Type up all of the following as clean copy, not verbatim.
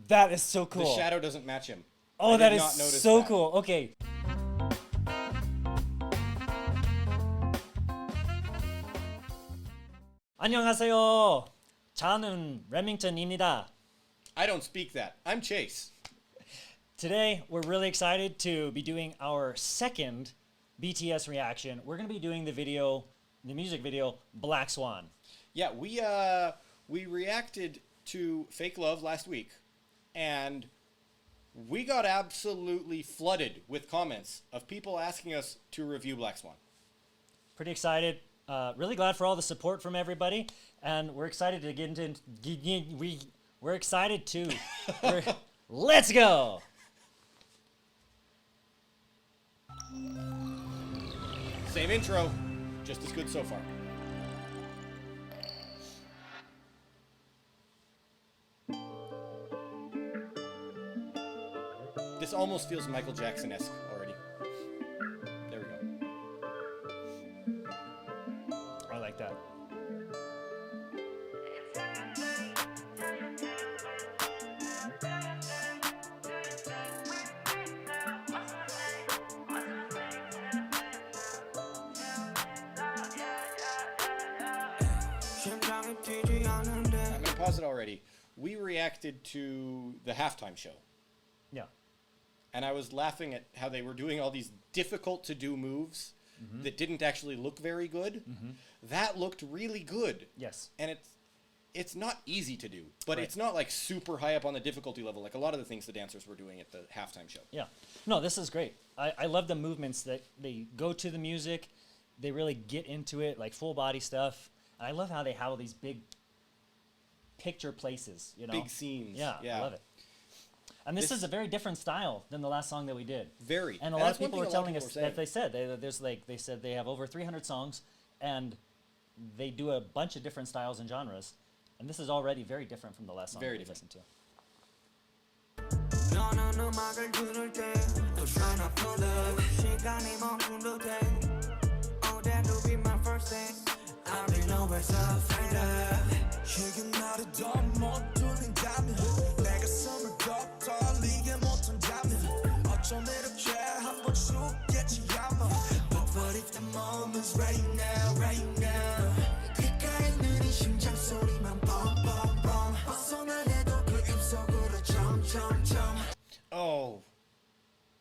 That is so cool. The shadow doesn't match him. Oh, I that did is not notice so that. cool. Okay. 안녕하세요. 저는 Remmington입니다. I don't speak that. I'm Chase. Today, we're really excited to be doing our second BTS reaction. We're going to be doing the music video, Black Swan. Yeah, we reacted to Fake Love last week, and we got absolutely flooded with comments of people asking us to review Black Swan. Pretty excited. Really glad for all the support from everybody, and we're excited to get into. We're excited to. Let's go. Same intro, just as good so far. This almost feels Michael Jackson-esque already. There we go. I like that. I'm gonna pause it already. We reacted to the halftime show. Yeah. And I was laughing at how they were doing all these difficult to do moves that didn't actually look very good. That looked really good. Yes. And it's not easy to do, but Right. it's not like super high up on the difficulty level like a lot of the things the dancers were doing at the halftime show. Yeah. No, this is great. I love the movements that they go to the music. They really get into it, like full body stuff. And I love how they have all these big picture places, you know? Big scenes. Yeah, I love it. And this is a very different style than the last song that we did. Very. And a lot of that's one people were thing a lot telling of us people were that they said they have over 300 songs, and they do a bunch of different styles and genres. And this is already very different from the last song Very that we different. listened to.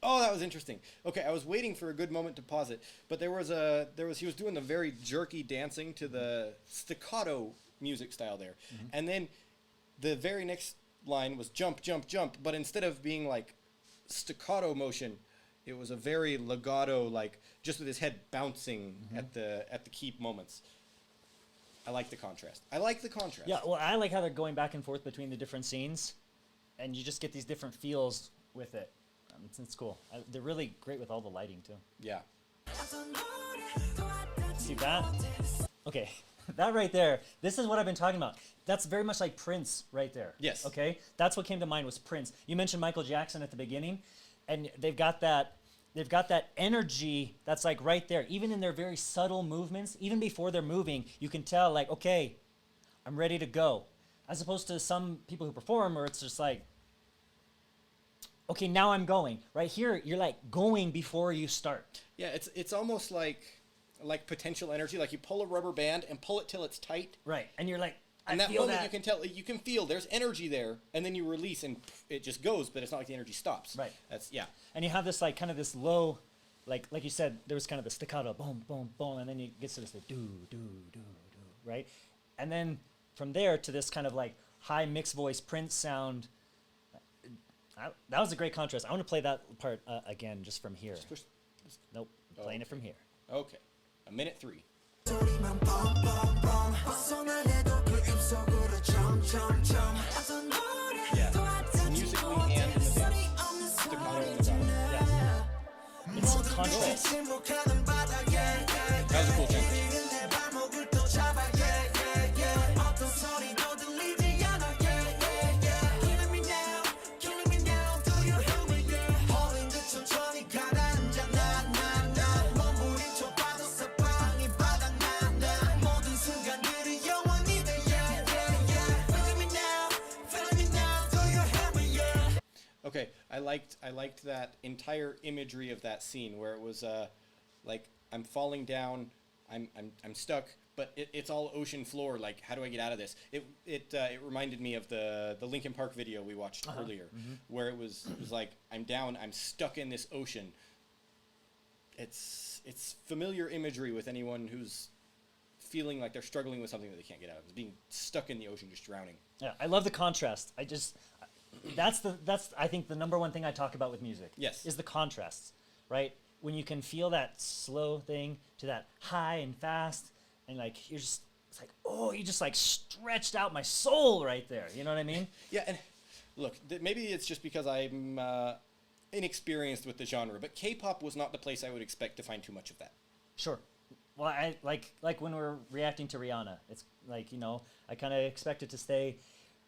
Oh, that was interesting. Okay, I was waiting for a good moment to pause it, but he was doing the very jerky dancing to the staccato music style there. And then the very next line was jump, jump, jump, but instead of being like staccato motion, it was a very legato, like just with his head bouncing at the key moments. I like the contrast. Yeah, well, I like how they're going back and forth between the different scenes, and you just get these different feels with it. It's cool. They're really great with all the lighting, too. Yeah. See that? Okay, that right there, this is what I've been talking about. That's very much like Prince right there. Yes. Okay? That's what came to mind was Prince. You mentioned Michael Jackson at the beginning, and they've got that energy that's like right there. Even in their very subtle movements, even before they're moving, you can tell like, okay, I'm ready to go. As opposed to some people who perform where it's just like, okay, now I'm going. Right here, you're like going before you start. Yeah, it's almost like potential energy. Like you pull a rubber band and pull it till it's tight. Right, and you're like, And I that feel moment that. you can feel there's energy there, and then you release and it just goes, but it's not like the energy stops. Right. Yeah. And you have this like kind of this low, like you said, there was kind of the staccato, boom, boom, boom, and then it gets to this like, do, do, do, do, right? And then from there to this kind of like high mixed voice Prince sound. That was a great contrast. I want to play that part again, just from here. Nope, I'm playing it from here. Okay, a minute 3. Yeah, musically and in the dance. Staccato and legato. Yeah. It's a contrast. That was a cool transition. Okay, I liked that entire imagery of that scene where it was like I'm falling down, I'm stuck, but it's all ocean floor. Like, how do I get out of this? It reminded me of the Linkin Park video we watched earlier, where it was like I'm down, I'm stuck in this ocean. It's familiar imagery with anyone who's feeling like they're struggling with something that they can't get out of. It's being stuck in the ocean, just drowning. Yeah, I love the contrast. That's I think the number one thing I talk about with music. Yes. Is the contrasts, right? When you can feel that slow thing to that high and fast, and like it's like, oh, you just like stretched out my soul right there. You know what I mean? Yeah, and look, maybe it's just because I'm inexperienced with the genre, but K-pop was not the place I would expect to find too much of that. Sure. Well, I like when we're reacting to Rihanna, it's like, I kind of expect it to stay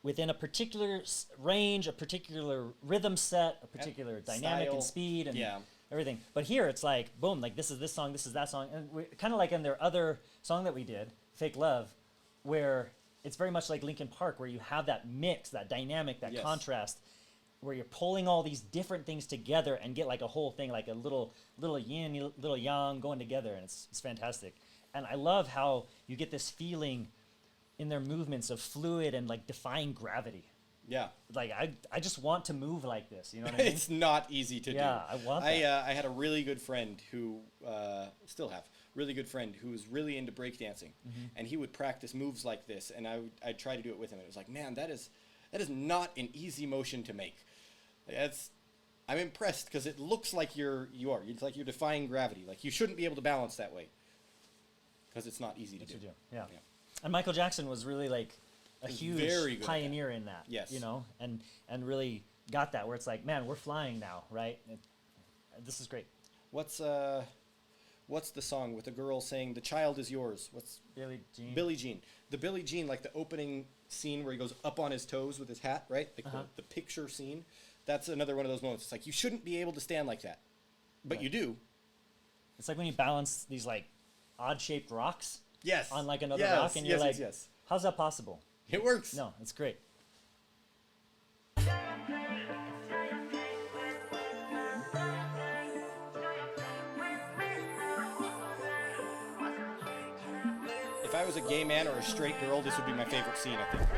within a particular range, a particular rhythm set, a particular dynamic style, and speed and yeah. everything. But here it's like, boom, like this is this song, this is that song. And kind of like in their other song that we did, Fake Love, where it's very much like Linkin Park, where you have that mix, that dynamic, that Yes. contrast, where you're pulling all these different things together and get like a whole thing, like a little yin, little yang going together, and it's fantastic. And I love how you get this feeling in their movements of fluid and like defying gravity. Yeah. Like I just want to move like this. You know what I mean? It's not easy to do. Yeah, I want that. I had a really good friend who, still have, really good friend who was really into breakdancing. And he would practice moves like this, and I'd try to do it with him. And it was like, man, that is not an easy motion to make. I'm impressed because it looks like it's like you're defying gravity. Like you shouldn't be able to balance that way because it's not easy to do. Yeah. And Michael Jackson was really like a huge very good pioneer in that. Yes. And really got that where it's like, man, we're flying now, right? This is great. What's the song with the girl saying the child is yours? What's Billie Jean. Billie Jean. The Billie Jean, like the opening scene where he goes up on his toes with his hat, right? Like the picture scene. That's another one of those moments. It's like you shouldn't be able to stand like that, but you do. It's like when you balance these like odd-shaped rocks. Yes. On like another rock, and you're like, yes. how's that possible? It works. No, it's great. If I was a gay man or a straight girl, this would be my favorite scene, I think.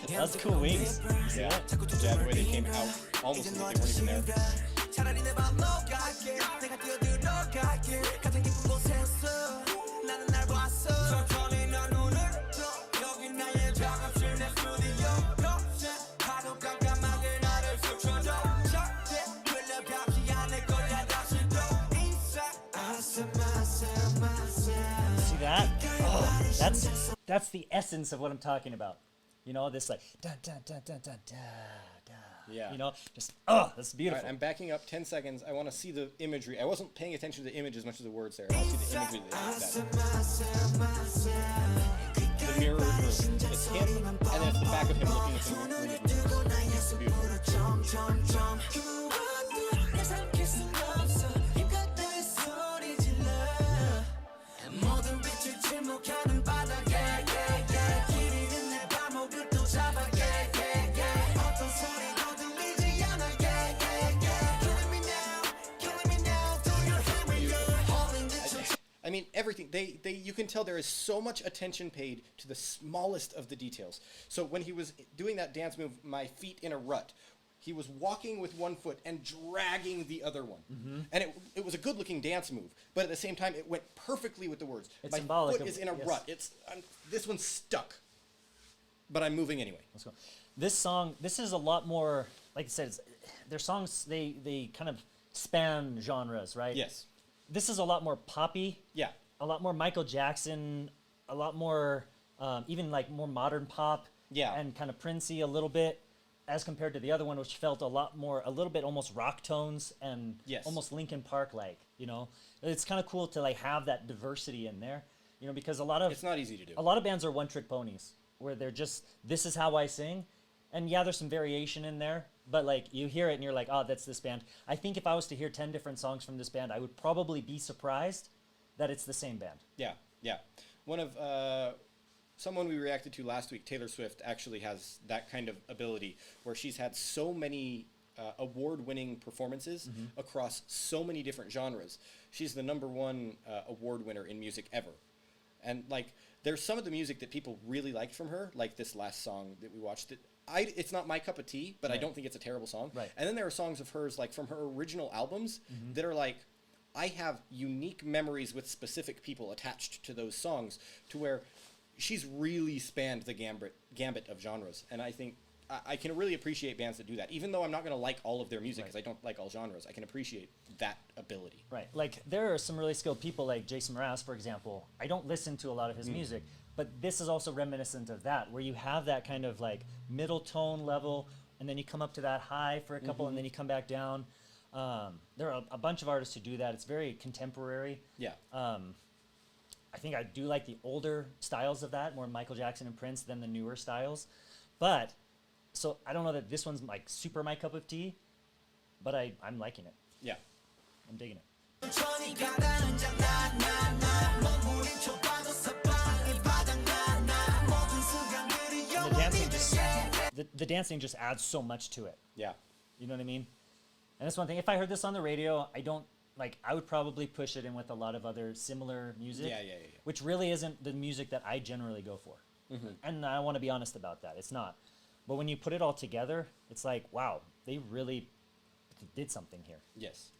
That's cool wings. Yeah. Yeah, the way they came out, almost as if they weren't even there. See that? Oh, that's the essence of what I'm talking about. This like da da da da da da da. Yeah. Just that's beautiful. All right, I'm backing up 10 seconds. I want to see the imagery. I wasn't paying attention to the image as much as the words there. I want to see the imagery the mirror room. It's him, and then it's the back of him looking at the room. It's beautiful. I mean, everything. You can tell there is so much attention paid to the smallest of the details. So when he was doing that dance move, my feet in a rut, he was walking with one foot and dragging the other one. And it was a good-looking dance move, but at the same time, it went perfectly with the words. It's my symbolic foot of- is in a yes. rut. This one's stuck, but I'm moving anyway. Let's go. This song, this is a lot more, like I said, their songs, they kind of span genres, right? Yes. This is a lot more poppy, Yeah. a lot more Michael Jackson, a lot more, even like more modern pop, Yeah. and kind of Princey a little bit, as compared to the other one, which felt a little bit almost rock tones and Yes. almost Linkin Park like, It's kind of cool to like have that diversity in there, because a lot of It's not easy to do. a lot of bands are one-trick ponies, where they're just, this is how I sing, and yeah, there's some variation in there, but like you hear it and you're like, oh, that's this band. I think if I was to hear 10 different songs from this band, I would probably be surprised that it's the same band. Yeah, yeah. One of someone we reacted to last week, Taylor Swift, actually has that kind of ability where she's had so many award-winning performances across so many different genres. She's the #1 award winner in music ever. And like, there's some of the music that people really liked from her, like this last song that we watched. It's not my cup of tea, but I don't think it's a terrible song. Right. And then there are songs of hers, like from her original albums, that are like, I have unique memories with specific people attached to those songs, to where she's really spanned the gambit of genres. And I think I can really appreciate bands that do that. Even though I'm not going to like all of their music, because I don't like all genres, I can appreciate that ability. Right. Like, there are some really skilled people, like Jason Mraz, for example. I don't listen to a lot of his music, but this is also reminiscent of that, where you have that kind of like middle tone level, and then you come up to that high for a couple, and then you come back down. There are a bunch of artists who do that. It's very contemporary. Yeah. I think I do like the older styles of that, more Michael Jackson and Prince, than the newer styles. But, so I don't know that this one's like super my cup of tea, but I'm liking it. Yeah. I'm digging it. And the dancing just adds so much to it. Yeah. You know what I mean? And that's one thing. If I heard this on the radio, I would probably push it in with a lot of other similar music. Yeah. Which really isn't the music that I generally go for. And I want to be honest about that. It's not. But when you put it all together, it's like, wow, they really did something here. Yes.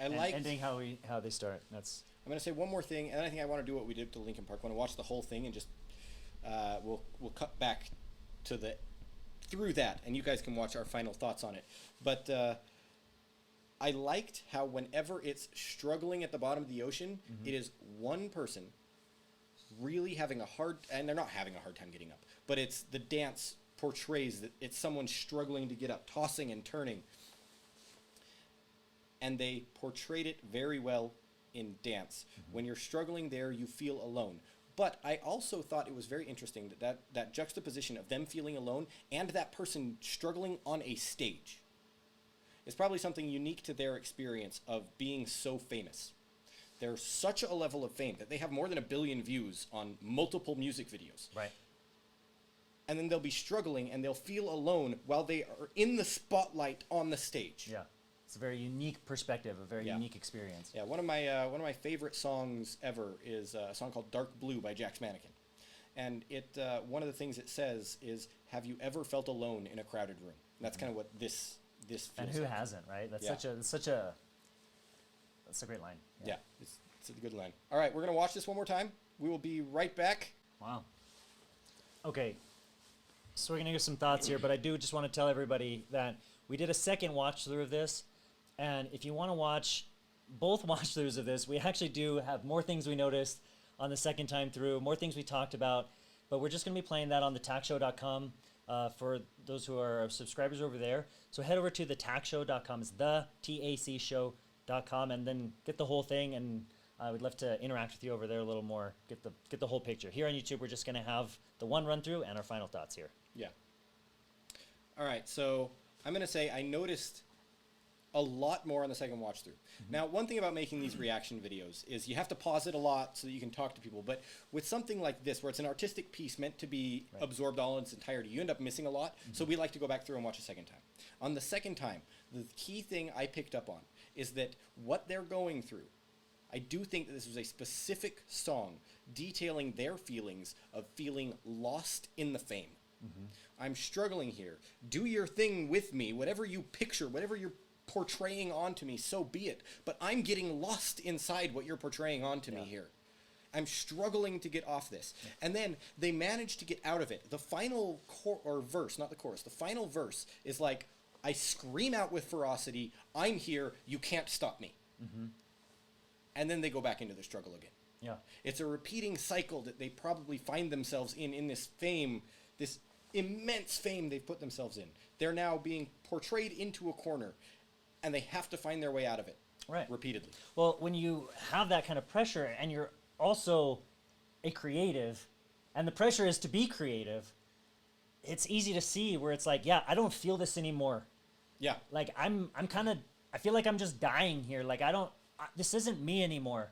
I like ending how they start. That's. I'm going to say one more thing, and then I think I want to do what we did to Linkin Park. I want to watch the whole thing and just we'll cut back to through that, and you guys can watch our final thoughts on it. But I liked how whenever it's struggling at the bottom of the ocean, it is one person really having and they're not having a hard time getting up, but it's the dance portrays that it's someone struggling to get up, tossing and turning. And they portrayed it very well in dance. When you're struggling there, you feel alone. But I also thought it was very interesting that juxtaposition of them feeling alone and that person struggling on a stage is probably something unique to their experience of being so famous. They're such a level of fame that they have more than 1 billion views on multiple music videos. Right. And then they'll be struggling and they'll feel alone while they are in the spotlight on the stage. Yeah. It's a very unique perspective, a very unique experience. Yeah, one of my favorite songs ever is a song called "Dark Blue" by Jax Mannequin, and one of the things it says is, "Have you ever felt alone in a crowded room?" And that's kind of what this feels. And who like. hasn't, right? That's that's a great line. Yeah, it's a good line. All right, we're gonna watch this one more time. We will be right back. Wow. Okay, so we're gonna give some thoughts here, but I do just want to tell everybody that we did a second watch through of this. And if you want to watch both watch-throughs of this, we actually do have more things we noticed on the second time through, more things we talked about, but we're just going to be playing that on thetacshow.com for those who are subscribers over there. So head over to thetacshow.com, it's thetacshow.com, and then get the whole thing, and I would love to interact with you over there a little more, get the whole picture. Here on YouTube, we're just going to have the one run-through and our final thoughts here. Yeah. All right, so I'm going to say I noticed a lot more on the second watch through. Now, one thing about making these reaction videos is you have to pause it a lot so that you can talk to people. But with something like this, where it's an artistic piece meant to be absorbed all in its entirety, you end up missing a lot. So we like to go back through and watch a second time. On the second time, the key thing I picked up on is that what they're going through, I do think that this was a specific song detailing their feelings of feeling lost in the fame. I'm struggling here. Do your thing with me. Whatever you picture, whatever you're portraying onto me, so be it. But I'm getting lost inside what you're portraying onto me here. I'm struggling to get off this. And then they manage to get out of it. The final verse, not the chorus, the final verse is like, I scream out with ferocity, I'm here, you can't stop me. And then they go back into the struggle again. Yeah. It's a repeating cycle that they probably find themselves in this fame, this immense fame they've put themselves in. They're now being portrayed into a corner, and they have to find their way out of it. Right. Repeatedly. Well, when you have that kind of pressure and you're also a creative, and the pressure is to be creative, it's easy to see where it's like, yeah, I don't feel this anymore. Yeah. Like I'm kind of, I feel like I'm just dying here. Like this isn't me anymore.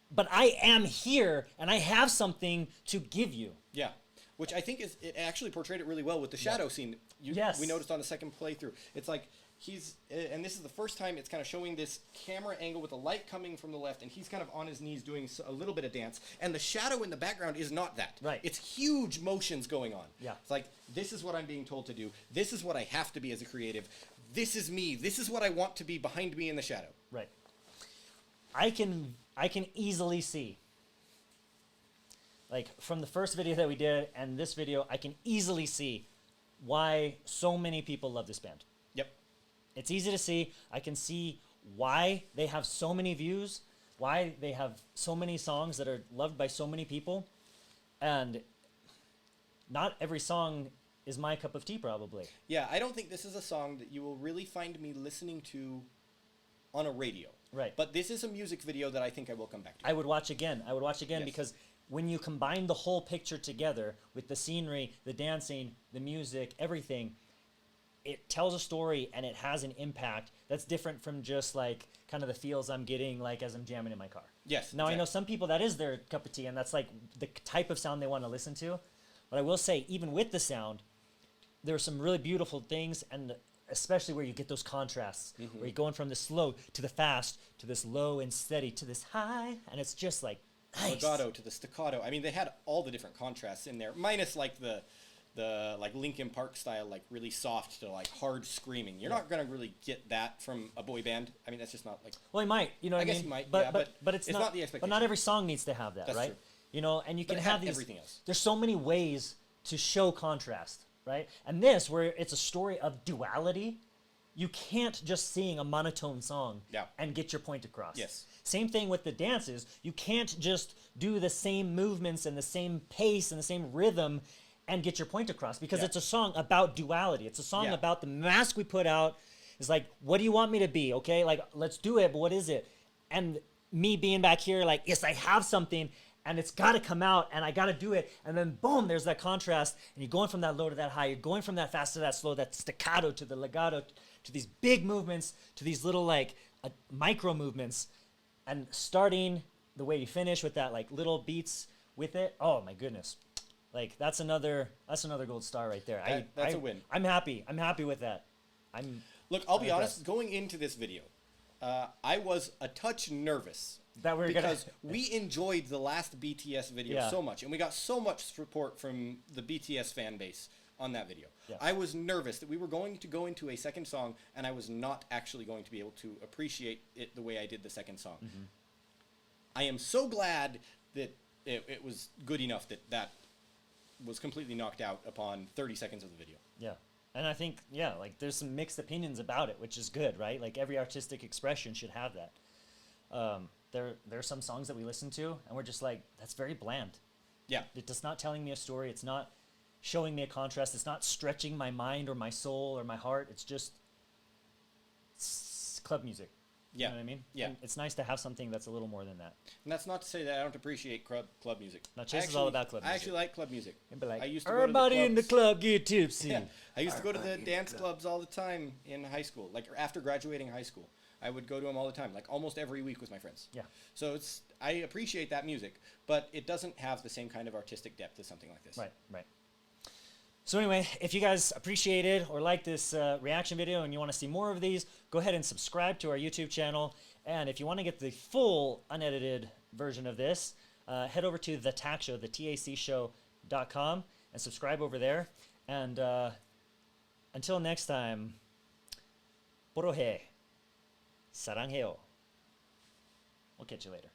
But I am here, and I have something to give you. Yeah. Which I think it actually portrayed it really well with the shadow scene. Yes. We noticed on the second playthrough. It's like and this is the first time it's kind of showing this camera angle with the light coming from the left, and he's kind of on his knees doing a little bit of dance, and the shadow in the background is not that. Right. It's huge motions going on. Yeah. It's like, this is what I'm being told to do. This is what I have to be as a creative. This is me. This is what I want to be behind me in the shadow. Right. I can easily see, like from the first video that we did and this video, I can easily see why so many people love this band. Yep. It's easy to see. I can see why they have so many views, why they have so many songs that are loved by so many people. And not every song is my cup of tea, probably. Yeah, I don't think this is a song that you will really find me listening to on a radio. Right. But this is a music video that I think I will come back to. I would watch again. Yes. Because when you combine the whole picture together with the scenery, the dancing, the music, everything, it tells a story and it has an impact that's different from just like kind of the feels I'm getting like as I'm jamming in my car. Yes. Now, I know some people that is their cup of tea and that's like the type of sound they want to listen to. But I will say, even with the sound, there are some really beautiful things, and especially where you get those contrasts, where you're going from the slow to the fast, to this low and steady, to this high, and it's just like nice. Legato to the staccato. I mean, they had all the different contrasts in there, minus like the like Linkin Park style, like really soft to like hard screaming. You're not gonna really get that from a boy band. I mean, that's just not like. Well, you might, you know what I mean? guess you might, but, yeah, but it's not the expectation. But not every song needs to have that, That's right? true. You know, and you But can it have had these. everything else. There's so many ways to show contrast, right? And this, where it's a story of duality, you can't just sing a monotone song and get your point across. Yes. Same thing with the dances. You can't just do the same movements and the same pace and the same rhythm and get your point across, because it's a song about duality. It's a song about the mask we put out. It's like, what do you want me to be? Okay, like, let's do it, but what is it? And me being back here, like, yes, I have something, and it's got to come out, and I got to do it. And then, boom, there's that contrast, and you're going from that low to that high. You're going from that fast to that slow, that staccato to the legato, to these big movements, to these little, like, micro movements, and starting the way you finish with that, like, little beats with it. Oh, my goodness. Like, that's another gold star right there. That's a win. I'm happy. I'm happy with that. Look, I'll be honest. Going into this video, I was a touch nervous that we're because we enjoyed the last BTS video so much, and we got so much support from the BTS fan base on that video. Yeah. I was nervous that we were going to go into a second song, and I was not actually going to be able to appreciate it the way I did the second song. Mm-hmm. I am so glad that it was good enough that was completely knocked out upon 30 seconds of the video. Yeah. And I think, like, there's some mixed opinions about it, which is good, right? Like, every artistic expression should have that. There are some songs that we listen to, and we're just like, that's very bland. Yeah. It's not telling me a story. It's not showing me a contrast. It's not stretching my mind or my soul or my heart. It's just club music. Yeah. You know what I mean? Yeah. And it's nice to have something that's a little more than that. And that's not to say that I don't appreciate club music. Now, Chase is all about club music. I actually like club music. Like, I used to everybody go to in the club get tipsy. Yeah. I used to go to the dance clubs all the time in high school. Like, after graduating high school, I would go to them all the time, like almost every week with my friends. Yeah. So I appreciate that music, but it doesn't have the same kind of artistic depth as something like this. Right, right. So anyway, if you guys appreciated or like this reaction video and you want to see more of these, go ahead and subscribe to our YouTube channel. And if you want to get the full unedited version of this, head over to the TAC Show, the tacshow.com, and subscribe over there. And until next time, porohe, sarangheo. We'll catch you later.